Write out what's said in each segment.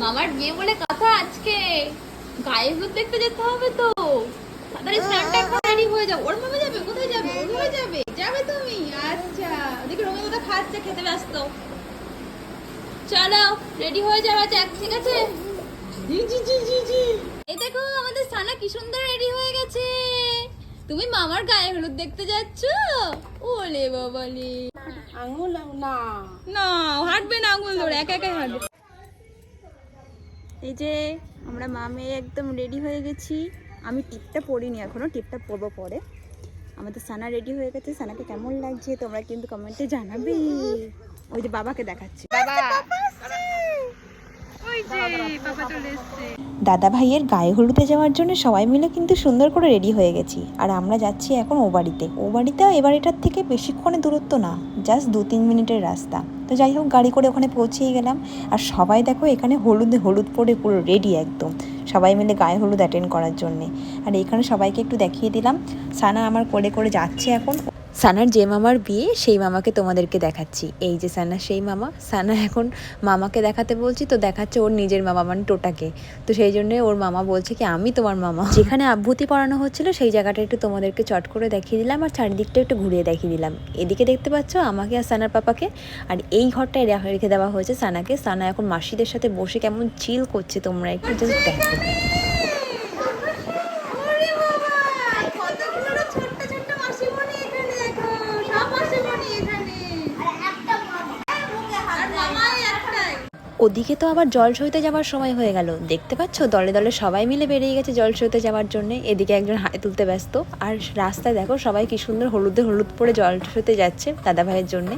মামার বিয়ে বলে কথা আজকে গায়ে হলুদ দেখতে যেতে হবে তো তাড়াতাড়ি স্নানটা এখন রেডি হয়ে যাও। ওর মামা যাবে? কোথায় যাবে? ওর মামা যাবে? যাবে তুমি? আচ্ছা, ওদিকে রোমা দাদা খাচ্ছে, খেতে ব্যস্ত। চলো রেডি হয়ে যাওয়া যাক, ঠিক আছে? জি জি জি জি জি। এই দেখো আমাদের সানা কি সুন্দর রেডি হয়ে গেছে। তুমি মামার গায়ে হলুদ দেখতে যাচ্ছ? ওলে বাবালে, আঙুল না না হাঁটবে না, আঙুল ধরে একা একাই হাঁটবে। এই যে আমরা মা মেয়ে একদম রেডি হয়ে গেছি। আমি টিপটা পরিনি এখনো, টিপটা পরবো পরে। আমাদের সানা রেডি হয়ে গেছে। সানাকে কেমন লাগছে তোমরা কিন্তু কমেন্টে জানাবে। ওই যে বাবাকে দেখাচ্ছি, বাবা ওই যে বাবা চলে এসেছে। দাদা ভাইয়ের গায়ে হলুদে যাওয়ার জন্য সবাই মিলে কিন্তু সুন্দর করে রেডি হয়ে গেছি। আর আমরা যাচ্ছি এখন ও বাড়িতে। ও বাড়িতে এবার এটার থেকে বেশিক্ষণে দূরত্ব না, জাস্ট 2-3 মিনিটের রাস্তা। তো যাই হোক, গাড়ি করে ওখানে পৌঁছেই গেলাম। আর সবাই দেখো এখানে হলুদে হলুদ পরে পুরো রেডি একদম, সবাই মিলে গায়ে হলুদ অ্যাটেন্ড করার জন্যে। আর এখানে সবাইকে একটু দেখিয়ে দিলাম। সানা আমার করে করে যাচ্ছে এখন। সানার যে মামার বিয়ে সেই মামাকে তোমাদেরকে দেখাচ্ছি। এই যে সানা সেই মামা। সানা এখন মামাকে দেখাতে বলছি তো দেখাচ্ছে ওর নিজের মামা, মানে টোটাকে। তো সেই জন্য ওর মামা বলছে কি আমি তোমার মামা। যেখানে আভূতি পড়ানো হচ্ছিল সেই জায়গাটা একটু তোমাদেরকে চট করে দেখিয়ে দিলাম, আর চারিদিকটা একটু ঘুরিয়ে দেখিয়ে দিলাম। এদিকে দেখতে পাচ্ছ আমাকে আর সানার পাপাকে, আর এই ঘরটায় রেখে দেওয়া হয়েছে সানাকে। সানা এখন মাসিদের সাথে বসে কেমন চিল করছে, তোমরা একটু জাস্ট দেখো। ওদিকে তো আবার জল সইতে যাওয়ার সময় হয়ে গেল। দেখতে পাচ্ছ দলে দলে সবাই মিলে বেরিয়ে গেছে জল সইতে যাওয়ার জন্য। এদিকে একজন হাতে তুলতে ব্যস্ত, আর রাস্তায় দেখো সবাই কি সুন্দর হলুদে হলুদ পরে জল সইতে যাচ্ছে দাদা ভাইয়ের জন্য।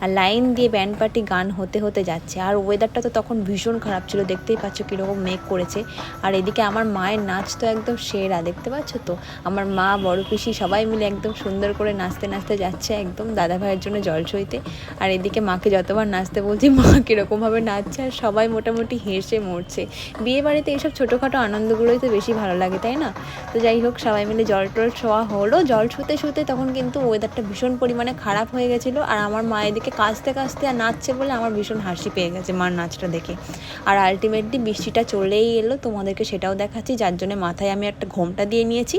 আর লাইন দিয়ে ব্যান্ড পার্টি গান হতে হতে যাচ্ছে। আর ওয়েদারটা তো তখন ভীষণ খারাপ ছিল, দেখতেই পাচ্ছ কীরকম মেঘ করেছে। আর এদিকে আমার মায়ের নাচ তো একদম সেরা, দেখতে পাচ্ছ তো। আমার মা, বড় পিসি সবাই মিলে একদম সুন্দর করে নাচতে নাচতে যাচ্ছে একদম দাদা ভাইয়ের জন্য জল সইতে। আর এদিকে মাকে যতবার নাচতে বলছি মা কীরকমভাবে নাচছে, আর সবাই মোটামুটি হেসে মরছে। বিয়ে বাড়িতে এইসব ছোটোখাটো আনন্দগুলোই তো বেশি ভালো লাগে, তাই না? তো যাই হোক, সবাই মিলে জল টল ছোঁয়া হলো। জল ছুতে ছুতে তখন কিন্তু ওয়েদারটা ভীষণ পরিমাণে খারাপ হয়ে গেছিলো। আর আমার মা এদিকে কাঁচতে কাঁচতে আর নাচছে বলে আমার ভীষণ হাসি পেয়ে গেছে মার নাচটা দেখে। আর আলটিমেটলি বৃষ্টিটা চলেই এলো, তোমাদেরকে সেটাও দেখাচ্ছি, যার জন্য মাথায় আমি একটা ঘোমটা দিয়ে নিয়েছি।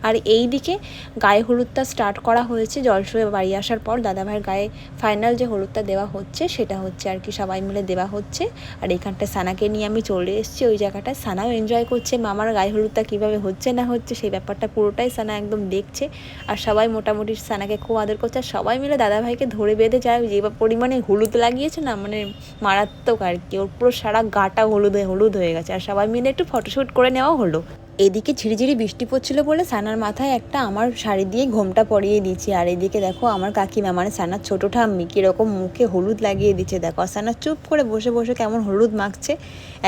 আর এই দিকে গায়ে হলুদটা স্টার্ট করা হয়েছে। জল ছুঁয়ে বাড়ি আসার পর দাদাভাইয়ের গায়ে ফাইনাল যে হলুদটা দেওয়া হচ্ছে সেটা হচ্ছে আর কি, সবাই মিলে দেওয়া হচ্ছে। আর এখানটা সানাকে নিয়ে আমি চলে এসেছি ওই জায়গাটায়। সানাও এনজয় করছে মামার গায়ে হলুদটা কীভাবে হচ্ছে না হচ্ছে সেই ব্যাপারটা পুরোটাই সানা একদম দেখছে। আর সবাই মোটামুটি সানাকে খুব আদর করছে। আর সবাই মিলে দাদাভাইকে ধরে বেঁধে যায়, যে পরিমাণে হলুদ লাগিয়েছে না, মানে মারাত্মক আর কি। ওর পুরো সারা গাটা হলুদে হলুদ হয়ে গেছে। আর সবাই মিলে একটু ফটোশ্যুট করে নেওয়াও হলো। এদিকে ঝিরিঝিরি বৃষ্টি পড়ছিল বলে সানার মাথায় একটা আমার শাড়ি দিয়ে ঘোমটা পরিয়ে দিয়েছি। আর এদিকে দেখো আমার কাকিমা, মানে সানার ছোটো ঠাম্মি, কীরকম মুখে হলুদ লাগিয়ে দিচ্ছে দেখো। আর সানা চুপ করে বসে বসে কেমন হলুদ মাখছে,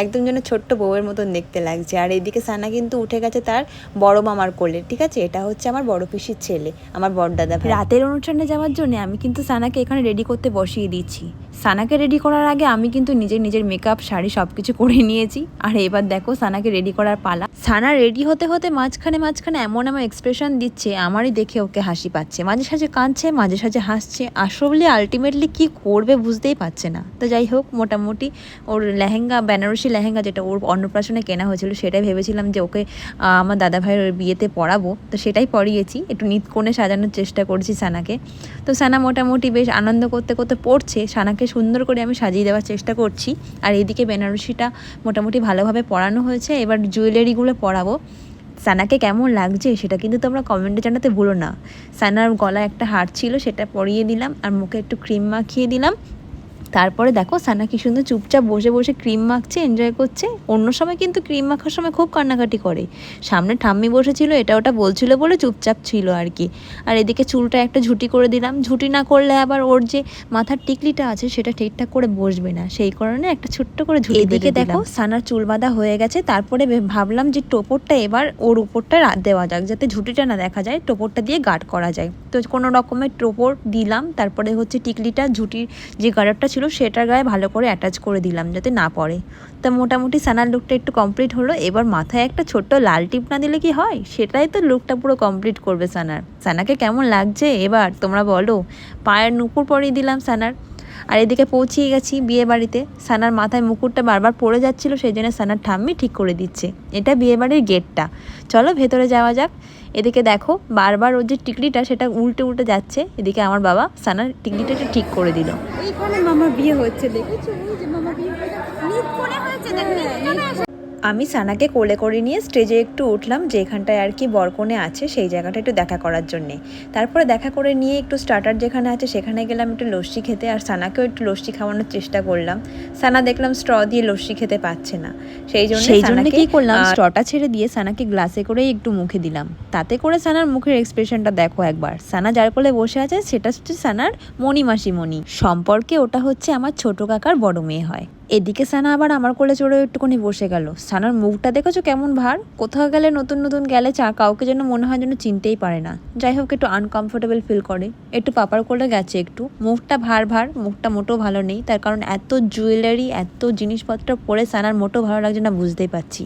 একদম যেন ছোট্ট বউয়ের মতন দেখতে লাগছে। আর এদিকে সানা কিন্তু উঠে গেছে তার বড় মামার কোলে, ঠিক আছে? এটা হচ্ছে আমার বড় পিসির ছেলে, আমার বড়দাদা ভাই। রাতের অনুষ্ঠানে যাওয়ার জন্য আমি কিন্তু সানাকে এখানে রেডি করতে বসিয়ে দিচ্ছি। সানাকে রেডি করার আগে আমি কিন্তু নিজের মেকআপ, শাড়ি সব কিছু করে নিয়েছি। আর এবার দেখো সানাকে রেডি করার পালা। সানা রেডি হতে হতে মাঝখানে এমন এক্সপ্রেশন দিচ্ছে, আমারই দেখে ওকে হাসি পাচ্ছে। মাঝে সাঝে কাঁদছে, মাঝে সাঝে হাসছে। আসলে আলটিমেটলি কি করবে বুঝতেই পারছে না। তো যাই হোক, মোটামুটি ওর লেহেঙ্গা, বেনারসি লেহেঙ্গা যেটা ওর অন্নপ্রাশনে কেনা হয়েছিল, সেটাই ভেবেছিলাম যে ওকে আমার দাদা ভাইয়ের বিয়েতে পরাবো। তো সেটাই পরিয়েছি, একটু নিত কোণে সাজানোর চেষ্টা করছি সানাকে। তো সানা মোটামুটি বেশ আনন্দ করতে করতে পড়ছে। সানাকে সুন্দর করে আমি সাজিয়ে দেওয়ার চেষ্টা করছি। আর এদিকে বেনারসিটা মোটামুটি ভালোভাবে পরানো হয়েছে। এবার জুয়েলারিগুলো পরাবো। সানাকে কেমন লাগছে সেটা কিন্তু তোমরা কমেন্টে জানাতে ভুলো না। সানার গলায় একটা হার ছিল, সেটা পরিয়ে দিলাম। আর মুখে একটু ক্রিম মাখিয়ে দিলাম। তারপরে দেখো সানা কি সুন্দর চুপচাপ বসে বসে ক্রিম মাখছে, এনজয় করছে। অন্য সময় কিন্তু ক্রিম মাখার সময় খুব কান্নাকাটি করে। সামনে ঠাম্মি বসেছিল, এটা ওটা বলছিল বলে চুপচাপ ছিল আর কি। আর এদিকে চুলটা একটা ঝুটি করে দিলাম। ঝুটি না করলে আবার ওর যে মাথার টিকলিটা আছে সেটা ঠিকঠাক করে বসবে না, সেই কারণে একটা ছোট্ট করে ঝুটি। এদিকে দেখো সানার চুল বাঁধা হয়ে গেছে। তারপরে ভাবলাম যে টোপরটা এবার ওর উপরটা দেওয়া যাক, যাতে ঝুটিটা না দেখা যায়, টোপরটা দিয়ে গার্ড করা যায়। তো কোনো রকমের টোপর দিলাম। তারপরে হচ্ছে টিকলিটা ঝুটির যে গার্ডারটা ছিল সেটার গায়ে ভালো করে অ্যাটাচ করে দিলাম যাতে না পড়ে। তা মোটামুটি সানার লুকটা একটু কমপ্লিট হলো। এবার মাথায় একটা ছোট্ট লাল টিপ না দিলে কি হয়, সেটাই তো লুকটা পুরো কমপ্লিট করবে সানার। সানাকে কেমন লাগছে এবার তোমরা বলো। পায়ের নুপুর পরিয়ে দিলাম সানার। আর এদিকে পৌঁছিয়ে গেছি বিয়ে বাড়িতে। সানার মাথায় মুকুটটা বারবার পড়ে যাচ্ছিল, সেই জন্য সানার ঠাম্মি ঠিক করে দিচ্ছে। এটা বিয়ে বাড়ির গেটটা, চলো ভেতরে যাওয়া যাক। এদিকে দেখো বারবার ওর যে টিকলিটা সেটা উল্টে উল্টে যাচ্ছে, এদিকে আমার বাবা সানার টিকলিটা ঠিক করে দিল। এইখানে মামা বিয়ে হচ্ছে, দেখেছো যে মামা বিয়ে হয়েছে। আমি সানাকে কোলে করে নিয়ে স্টেজে একটু উঠলাম, যেখানটায় আর কি বরকনে আছে সেই জায়গাটা একটু দেখা করার জন্যে। তারপরে দেখা করে নিয়ে একটু স্টার্টার যেখানে আছে সেখানে গেলাম একটু লস্যি খেতে, আর সানাকেও একটু লস্যি খাওয়ানোর চেষ্টা করলাম। সানা দেখলাম স্ট্র দিয়ে লস্যি খেতে পাচ্ছে না, সেই জন্য কি করলাম, স্ট্রটা ছেড়ে দিয়ে সানাকে গ্লাসে করেই একটু মুখে দিলাম। তাতে করে সানার মুখের এক্সপ্রেশনটা দেখো একবার। সানা যার কোলে বসে আছে সেটা হচ্ছে সানার মণি মাসিমণি সম্পর্কে, ওটা হচ্ছে আমার ছোট কাকার বড় মেয়ে হয়। এদিকে সানা আবার আমার কোলে চড়ে একটুখানি বসে গেল। সানার মুখটা দেখেছো কেমন ভার, কোথাও গেলে নতুন নতুন গেলে কাউকে যেন মনে হয় যেন চিনতেই পারে না। যাই হোক একটু আনকমফোর্টেবল ফিল করে, একটু পাপার কোলে গেছে, একটু মুখটা ভার ভার, মুখটা মোটেও ভালো নেই। তার কারণ এত জুয়েলারি এত জিনিসপত্র পরে সানার মোটেও ভালো লাগছে না, বুঝতেই পারছি।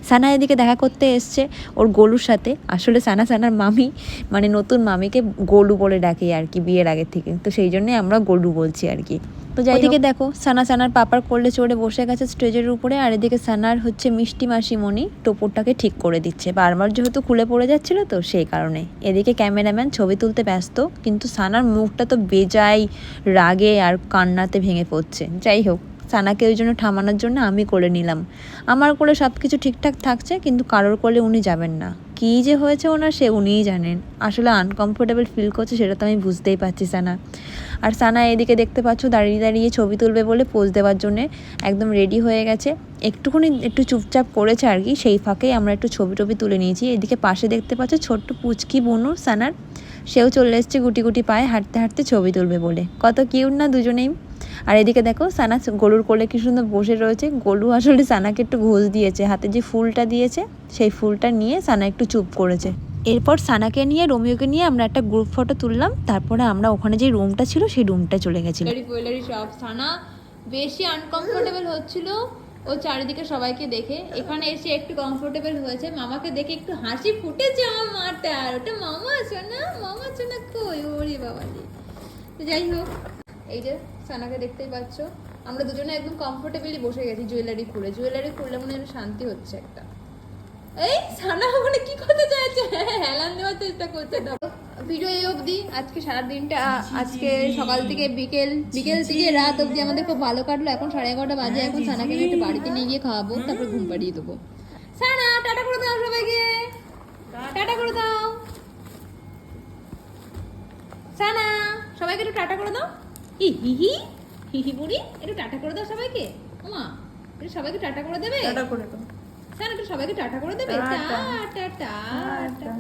সানা এদিকে দেখা করতে এসছে ওর গোলুর সাথে। আসলে সানার মামি মানে নতুন মামিকে গোলু বলে ডাকে আর কি বিয়ের আগে থেকে, তো সেই জন্যই আমরা গোলু বলছি আর কি। তো এদিকে দেখো সানার পাপার কোলে চড়ে বসে গেছে স্টেজের উপরে, আর এদিকে সানার হচ্ছে মিষ্টি মাসিমণি টোপরটাকে ঠিক করে দিচ্ছে, বারবার যেহেতু খুলে পড়ে যাচ্ছিল তো সেই কারণে। এদিকে ক্যামেরাম্যান ছবি তুলতে ব্যস্ত, কিন্তু সানার মুখটা তো বেজায় রাগে আর কান্নাতে ভেঙে পড়ছে। যাই হোক সানাকে ওই জন্য থামানোর জন্য আমি কোলে নিলাম। আমার কোলে সব কিছু ঠিকঠাক থাকছে, কিন্তু কারোর কোলে উনি যাবেন না। কী যে হয়েছে ওনার সে উনিই জানেন। আসলে আনকমফোর্টেবল ফিল করছে সেটা তো আমি বুঝতেই পারছি সানা। আর সানা এদিকে দেখতে পাচ্ছ দাঁড়িয়ে দাঁড়িয়ে ছবি তুলবে বলে পোজ দেওয়ার জন্যে একদম রেডি হয়ে গেছে। একটু চুপচাপ করেছে আর কি, সেই ফাঁকেই আমরা একটু ছবি তুলে নিয়েছি। এদিকে পাশে দেখতে পাচ্ছ ছোট্ট পুচকি বোনু সানার, সেও চলে এসছে গুটি গুটি পায়ে হাঁটতে হাঁটতে ছবি তুলবে বলে। কত কিউট না দুজনেই। আর এদিকে দেখো সানা গরুর কোলে কি সুন্দর বসে রয়েছে। গরু আসলে সানাকে একটু ঘুষ দিয়েছে, হাতে যে ফুলটা দিয়েছে সেই ফুলটা নিয়ে সানা একটু চুপ করেছে। এরপর সানাকে নিয়ে রোমিওকে নিয়ে আমরা একটা গ্রুপ ফটো তুললাম, তারপরে আমরা ওখানে যে রুমটা ছিল সেই রুমটা চলে গেছিলাম। সব সানা বেশি আনকমফোর্টেবল হচ্ছিল ও চারিদিকে সবাইকে দেখে, এখানে এসে একটু কমফোর্টেবল হয়েছে। মামাকে দেখে একটু হাসি ফুটেছে আমার মাটার, ওটা মামা আছে না, মামা আছে না কই, ওরে বাবাজি। তো যাই হোক এই যে সানাকে দেখতেই পাচ্ছ, আমরা দুজনে একদম কমফোর্টেবলি বসে গেছি জুয়েলারি খুললে মনে হয় শান্তি হচ্ছে একটা। এই সানা ওখানে কি করতে চাইছে, হেলান দেওয়ার চেষ্টা করছে। ভিডিও এই অবধি, আজকে সারা দিনটা, আজকে সকাল থেকে বিকেল থেকে রাত অবধি আমাদের খুব ভালো কাটলো। এখন 11:30 বাজে, এখন সানাকে আমি একটু বাড়িতে নিয়ে গিয়ে খাওয়াবো, তারপর ঘুম পাড়িয়ে দেবো। সানা টাটা করে দাও সবাইকে, টাটা করে দাও সানা, সবাইকে একটু টাটা করে দাও। হিহি বুড়ি, একটু টাটা করে দাও সবাইকে। ওমা একটু সবাইকে টাটা করে দেবে, টাটা করে দাও সানা, একটু সবাইকে টাটা করে দেবে। Tata tata.